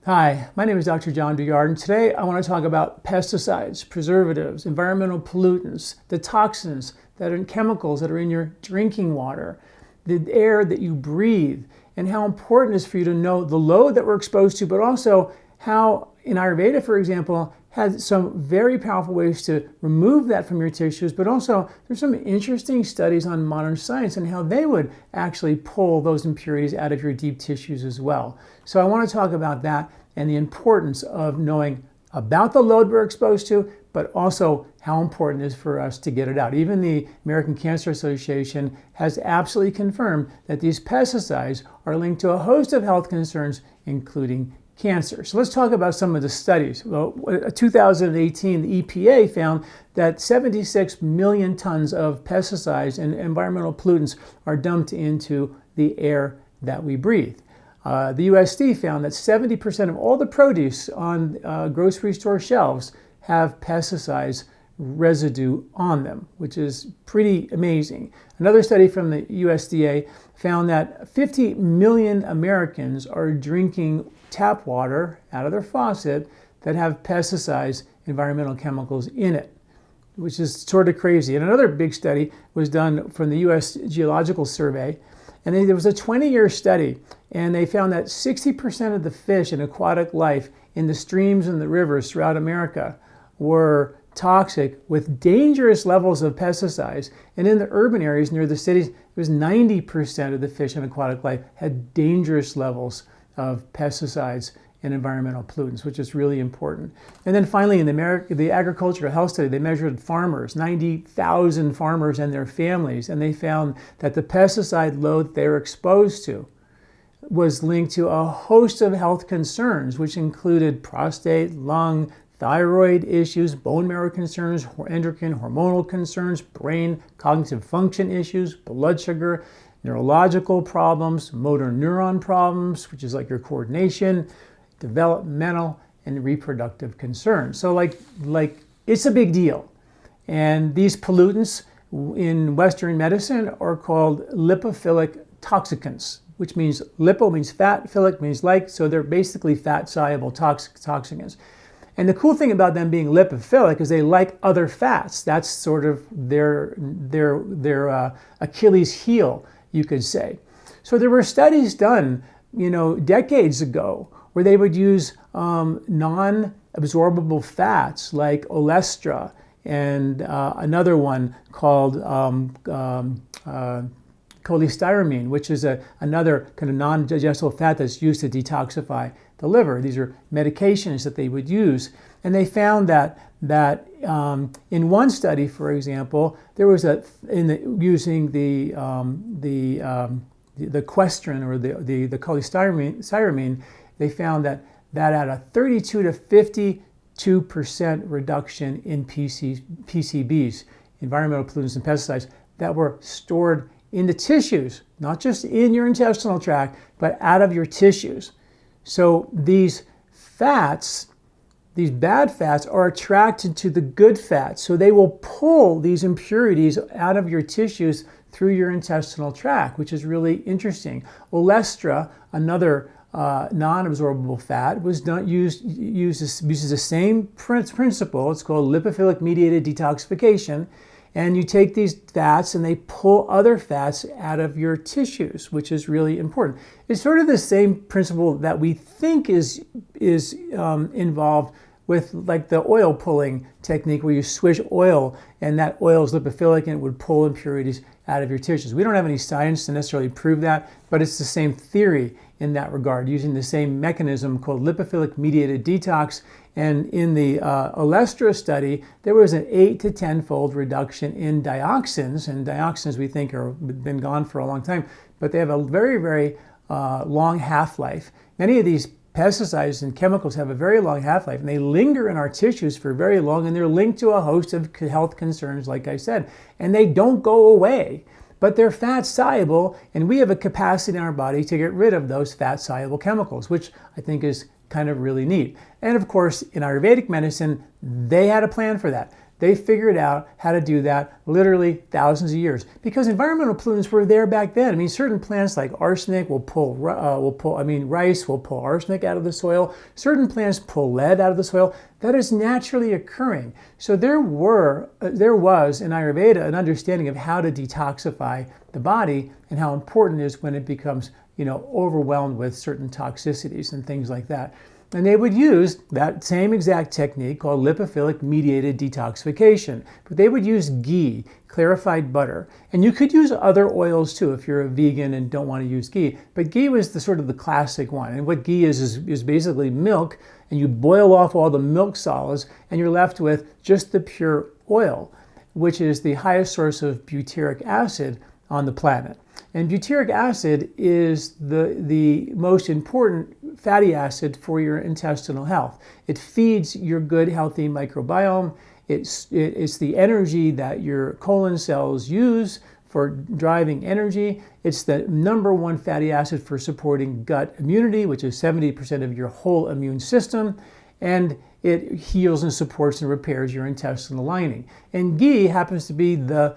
Hi, my name is Dr. John Douillard, and today I want to talk about pesticides, preservatives, environmental pollutants, the toxins that are in chemicals that are in your drinking water, the air that you breathe, and how important it is for you to know the load that we're exposed to, but also how in Ayurveda, for example, has some very powerful ways to remove that from your tissues, but also there's some interesting studies on modern science and how they would actually pull those impurities out of your deep tissues as well. So I want to talk about that and the importance of knowing about the load we're exposed to, but also how important it is for us to get it out. Even the American Cancer Association has absolutely confirmed that these pesticides are linked to a host of health concerns, including cancer. So let's talk about some of the studies. Well, 2018, the EPA found that 76 million tons of pesticides and environmental pollutants are dumped into the air that we breathe. The USDA found that 70% of all the produce on grocery store shelves have pesticides residue on them, which is pretty amazing. Another study from the USDA found that 50 million Americans are drinking tap water out of their faucet that have pesticides, environmental chemicals in it, which is sort of crazy. And another big study was done from the US Geological Survey, and there was a 20-year study, and they found that 60% of the fish in aquatic life in the streams and the rivers throughout America were toxic with dangerous levels of pesticides. And in the urban areas near the cities, it was 90% of the fish in aquatic life had dangerous levels of pesticides and environmental pollutants, which is really important. And then finally, in the agricultural health study, they measured farmers, 90,000 farmers and their families, and they found that the pesticide load they were exposed to was linked to a host of health concerns, which included prostate, lung, thyroid issues, bone marrow concerns, endocrine hormonal concerns, brain cognitive function issues, blood sugar, neurological problems, motor neuron problems, which is like your coordination, developmental and reproductive concerns. So like it's a big deal. And these pollutants in Western medicine are called lipophilic toxicants, which means lipo means fat, philic means like, so they're basically fat-soluble toxicants. And the cool thing about them being lipophilic is they like other fats. That's sort of their Achilles heel, you could say. So there were studies done, decades ago where they would use non-absorbable fats like olestra and another one called cholestyramine, which is another kind of non-digestible fat that's used to detoxify the liver. These are medications that they would use. And they found that in one study, for example, there was using the questrin or the cholestyramine, they found that had a 32 to 52% reduction in PCBs, environmental pollutants and pesticides, that were stored in the tissues, not just in your intestinal tract, but out of your tissues. So these fats, these bad fats, are attracted to the good fats. So they will pull these impurities out of your tissues through your intestinal tract, which is really interesting. Olestra, another non-absorbable fat, uses the same principle. It's called lipophilic mediated detoxification. And you take these fats and they pull other fats out of your tissues, which is really important. It's sort of the same principle that we think is involved with like the oil pulling technique where you swish oil and that oil is lipophilic and it would pull impurities out of your tissues. We don't have any science to necessarily prove that, but it's the same theory in that regard, using the same mechanism called lipophilic mediated detox. And in the olestra study, there was an 8 to 10-fold reduction in dioxins, and dioxins we think have been gone for a long time, but they have a very, very long half-life. Many of these pesticides and chemicals have a very long half-life, and they linger in our tissues for very long, and they're linked to a host of health concerns, like I said, and they don't go away. But they're fat-soluble, and we have a capacity in our body to get rid of those fat-soluble chemicals, which I think is kind of really neat. And of course, in Ayurvedic medicine, they had a plan for that. They figured out how to do that literally thousands of years because environmental pollutants were there back then. I mean, certain plants like arsenic rice will pull arsenic out of the soil. Certain plants pull lead out of the soil. That is naturally occurring. So there was in Ayurveda an understanding of how to detoxify the body and how important it is when it becomes, overwhelmed with certain toxicities and things like that. And they would use that same exact technique called lipophilic mediated detoxification. But they would use ghee, clarified butter. And you could use other oils too if you're a vegan and don't want to use ghee. But ghee was the sort of the classic one. And what ghee is basically milk, and you boil off all the milk solids and you're left with just the pure oil, which is the highest source of butyric acid on the planet. And butyric acid is the most important fatty acid for your intestinal health. It feeds your good, healthy microbiome. It's the energy that your colon cells use for driving energy. It's the number one fatty acid for supporting gut immunity, which is 70% of your whole immune system. And it heals and supports and repairs your intestinal lining. And ghee happens to be the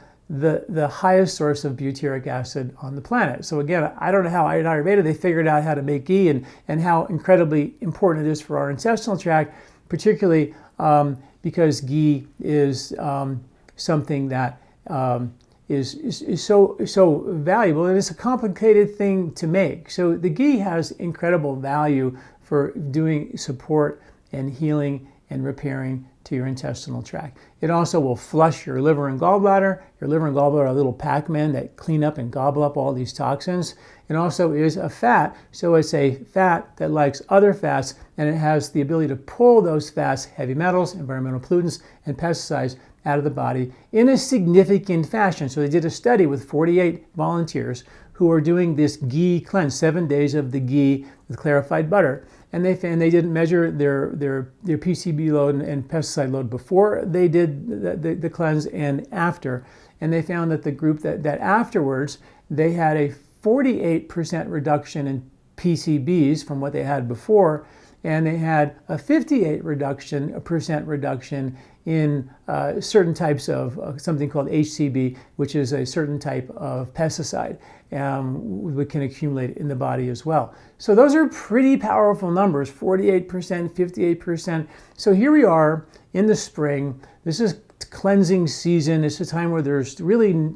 highest source of butyric acid on the planet. So again, I don't know how in Ayurveda they figured out how to make ghee and how incredibly important it is for our intestinal tract, particularly because ghee is something that is so valuable, and it's a complicated thing to make. So the ghee has incredible value for doing support and healing and repairing to your intestinal tract. It also will flush your liver and gallbladder. Your liver and gallbladder are little Pac-Men that clean up and gobble up all these toxins. It also is a fat, so it's a fat that likes other fats, and it has the ability to pull those fats, heavy metals, environmental pollutants, and pesticides out of the body in a significant fashion. So they did a study with 48 volunteers who are doing this ghee cleanse, 7 days of the ghee with clarified butter. And they didn't measure their PCB load and pesticide load before they did the cleanse and after. And they found that the group that afterwards, they had a 48% reduction in PCBs from what they had before, and they had a 58% reduction in certain types of something called HCB, which is a certain type of pesticide that can accumulate in the body as well. So those are pretty powerful numbers, 48%, 58%. So here we are in the spring. This is cleansing season. It's a time where there's really,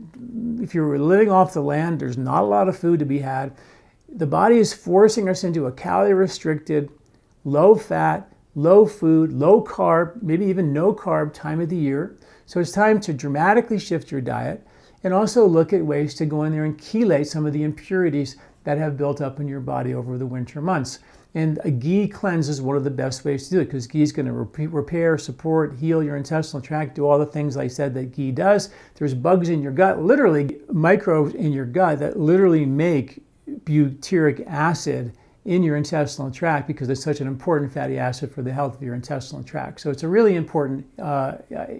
if you're living off the land, there's not a lot of food to be had. The body is forcing us into a calorie-restricted, low-fat, low food, low carb, maybe even no carb time of the year. So it's time to dramatically shift your diet and also look at ways to go in there and chelate some of the impurities that have built up in your body over the winter months. And a ghee cleanse is one of the best ways to do it because ghee is going to repair, support, heal your intestinal tract, do all the things I said that ghee does. There's bugs in your gut, literally microbes in your gut that literally make butyric acid in your intestinal tract because it's such an important fatty acid for the health of your intestinal tract. So it's a really important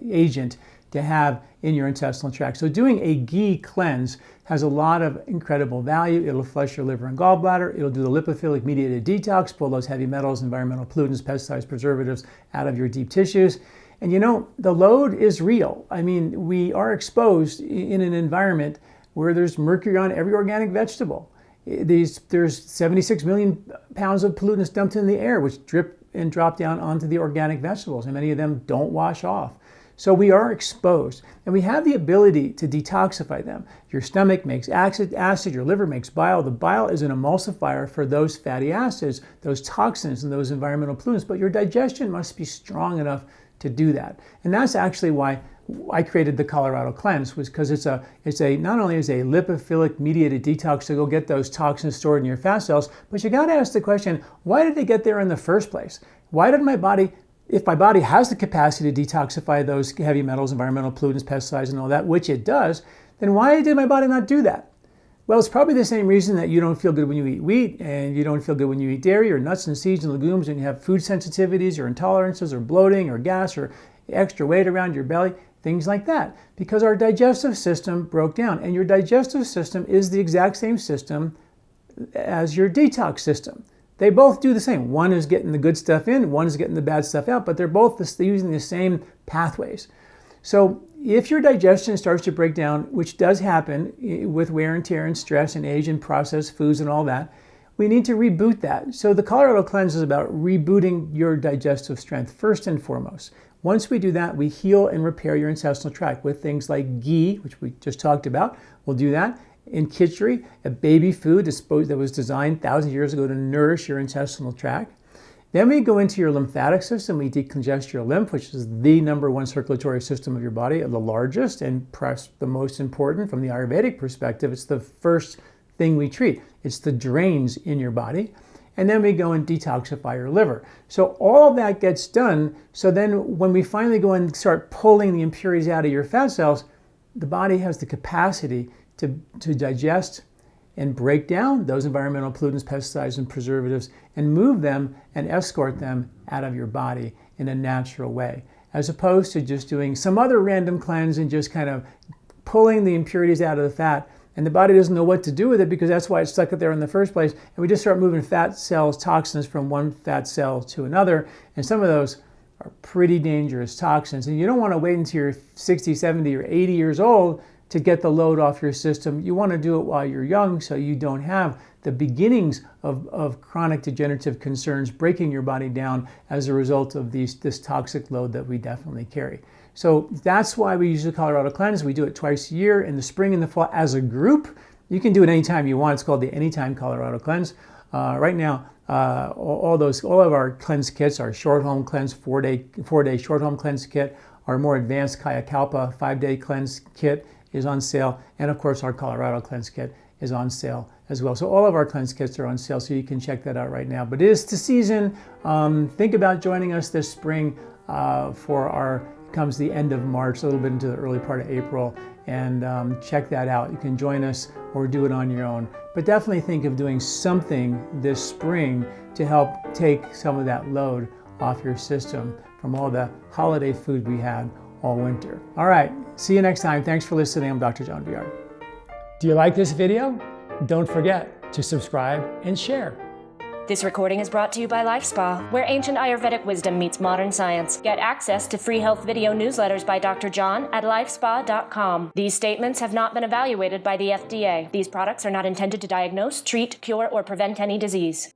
agent to have in your intestinal tract. So doing a ghee cleanse has a lot of incredible value. It'll flush your liver and gallbladder. It'll do the lipophilic mediated detox, pull those heavy metals, environmental pollutants, pesticides, preservatives out of your deep tissues. And the load is real. I mean, we are exposed in an environment where there's mercury on every organic vegetable. There's 76 million pounds of pollutants dumped in the air, which drip and drop down onto the organic vegetables, and many of them don't wash off. So we are exposed, and we have the ability to detoxify them. Your stomach makes acid, your liver makes bile. The bile is an emulsifier for those fatty acids, those toxins, and those environmental pollutants, but your digestion must be strong enough to do that. And that's actually why I created the Colorado Cleanse, was because it's not only is a lipophilic mediated detox to go get those toxins stored in your fat cells, but you got to ask the question, why did they get there in the first place? Why did my body, if my body has the capacity to detoxify those heavy metals, environmental pollutants, pesticides, and all that, which it does, then why did my body not do that? Well, it's probably the same reason that you don't feel good when you eat wheat and you don't feel good when you eat dairy or nuts and seeds and legumes and you have food sensitivities or intolerances or bloating or gas or extra weight around your belly, things like that, because our digestive system broke down. And your digestive system is the exact same system as your detox system. They both do the same. One is getting the good stuff in, one is getting the bad stuff out, but they're both using the same pathways. So if your digestion starts to break down, which does happen with wear and tear and stress and age and processed foods and all that, we need to reboot that. So the Colorado Cleanse is about rebooting your digestive strength first and foremost. Once we do that, we heal and repair your intestinal tract with things like ghee, which we just talked about. We'll do that. In khichdi, a baby food that was designed thousands of years ago to nourish your intestinal tract. Then we go into your lymphatic system. We decongest your lymph, which is the number one circulatory system of your body, the largest and perhaps the most important from the Ayurvedic perspective. It's the first thing we treat. It's the drains in your body. And then we go and detoxify your liver. So all of that gets done. So then when we finally go and start pulling the impurities out of your fat cells, the body has the capacity to digest and break down those environmental pollutants, pesticides, and preservatives, and move them and escort them out of your body in a natural way, as opposed to just doing some other random cleanse and just kind of pulling the impurities out of the fat. And the body doesn't know what to do with it because that's why it's stuck there in the first place. And we just start moving fat cells, toxins from one fat cell to another. And some of those are pretty dangerous toxins. And you don't want to wait until you're 60, 70, or 80 years old to get the load off your system. You want to do it while you're young so you don't have the beginnings of chronic degenerative concerns breaking your body down as a result of this toxic load that we definitely carry. So that's why we use the Colorado Cleanse. We do it twice a year in the spring and the fall as a group. You can do it anytime you want. It's called the Anytime Colorado Cleanse. Right now, all of our cleanse kits, our short home cleanse, four-day short home cleanse kit, our more advanced Kaya Kalpa 5-day cleanse kit is on sale, and of course our Colorado Cleanse Kit is on sale as well. So all of our cleanse kits are on sale, so you can check that out right now. But it is the season. Think about joining us this spring comes the end of March, a little bit into the early part of April, and check that out. You can join us or do it on your own. But definitely think of doing something this spring to help take some of that load off your system from all the holiday food we had all winter. All right, see you next time. Thanks for listening. I'm Dr. John Douillard. Do you like this video? Don't forget to subscribe and share. This recording is brought to you by LifeSpa, where ancient Ayurvedic wisdom meets modern science. Get access to free health video newsletters by Dr. John at lifespa.com. These statements have not been evaluated by the FDA. These products are not intended to diagnose, treat, cure, or prevent any disease.